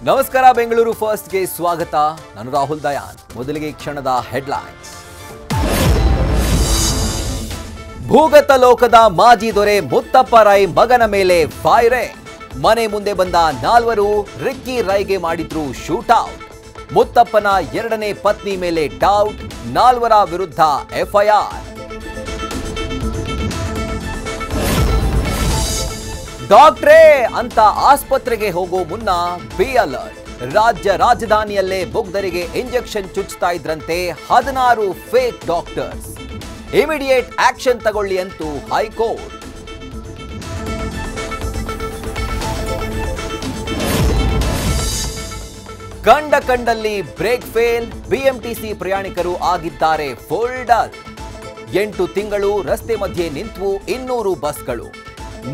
ನಮಸ್ಕಾರ ಬೆಂಗಳೂರು ಫಸ್ಟ್ ಗೆ ಸ್ವಾಗತ ನಾನು ರಾಹುಲ್ ದಯಾನ್ ಮೊದಲಿಗೆ ಕ್ಷಣದ ಹೆಡ್ಲೈನ್ಸ್ ಭೂಗತ ಲೋಕದ ಮಾಜಿ ದೊರೆ ಮುತ್ತಪ್ಪ ರೈ ಮಗನ ಮೇಲೆ ಫೈರ್ ಮನೆ ಮುಂದೆ ಬಂದ ನಾಲ್ವರು ರಿಕ್ಕಿ ರೈಗೆ ಮಾಡಿದ್ರು ಶೂಟೌಟ್ ಮುತ್ತಪ್ಪನ ಎರಡನೇ ಪತ್ನಿ ಮೇಲೆ ಡೌಟ್ ನಾಲ್ವರ ವಿರುದ್ಧ ಎಫ್ಐಆರ್ ಡಾಕ್ಟ್ರೇ ಅಂತ ಆಸ್ಪತ್ರೆಗೆ ಹೋಗೋ ಮುನ್ನ ಬಿ ಅಲರ್ಟ್ ರಾಜ್ಯ ರಾಜಧಾನಿಯಲ್ಲೇ ಮುಗ್ಧರಿಗೆ ಇಂಜೆಕ್ಷನ್ ಚುಚ್ಚುತ್ತಾ ಇದ್ರಂತೆ 16 ಫೇಕ್ ಡಾಕ್ಟರ್ಸ್ ಇಮಿಡಿಯೇಟ್ ಆಕ್ಷನ್ ತಗೊಳ್ಳಿ ಅಂತೂ ಹೈಕೋರ್ಟ್ ಕಂಡಲ್ಲಿ ಬ್ರೇಕ್ ಫೇಲ್ ಬಿಎಂಟಿಸಿ ಪ್ರಯಾಣಿಕರು ಆಗಿದ್ದಾರೆ ಫುಲ್ ಡಲ್ 8 ತಿಂಗಳು ರಸ್ತೆ ಮಧ್ಯೆ ನಿಂತು 200 ಬಸ್ಗಳು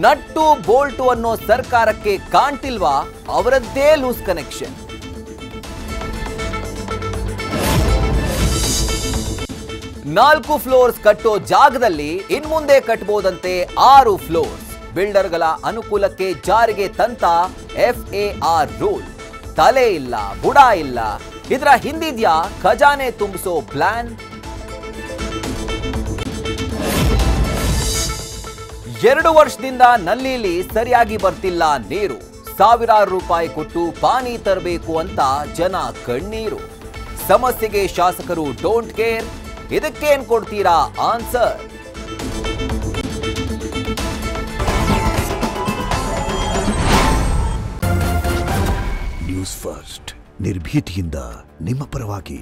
ನಟ್ಟು ಬೋಲ್ಟು ಅನ್ನೋ ಸರ್ಕಾರಕ್ಕೆ ಕಾಣ್ತಿಲ್ವಾ ಅವರದ್ದೇ ಲೂಸ್ ಕನೆಕ್ಷನ್ ನಾಲ್ಕು ಫ್ಲೋರ್ಸ್ ಕಟ್ಟೋ ಜಾಗದಲ್ಲಿ ಇನ್ಮುಂದೆ ಕಟ್ಟಬಹುದಂತೆ 6 ಫ್ಲೋರ್ಸ್ ಬಿಲ್ಡರ್ಗಳ ಅನುಕೂಲಕ್ಕೆ ಜಾರಿಗೆ ತಂತ ಎಫ್ಎಆರ್ ರೂಲ್ ತಲೆ ಇಲ್ಲ ಬುಡ ಇಲ್ಲ ಇದರ ಹಿಂದಿದ್ಯಾ ಖಜಾನೆ ತುಂಬಿಸೋ ಪ್ಲಾನ್ 2 ವರ್ಷದಿಂದ ನಲ್ಲಿಲಿ ಸರಿಯಾಗಿ ಬರ್ತಿಲ್ಲ ನೀರು ಸಾವಿರಾರು ರೂಪಾಯಿ ಕೊಟ್ಟು ಪಾನಿ ತರಬೇಕು ಅಂತ ಜನ ಕಣ್ಣೀರು ಸಮಸ್ಯೆಗೆ ಶಾಸಕರು ಡೋಂಟ್ ಕೇರ್ ಇದಕ್ಕೇನ್ ಕೊಡ್ತೀರಾ ಆನ್ಸರ್ ನ್ಯೂಸ್ ಫಸ್ಟ್ ನಿರ್ಭೀತಿಯಿಂದ ನಿಮ್ಮ ಪರವಾಗಿ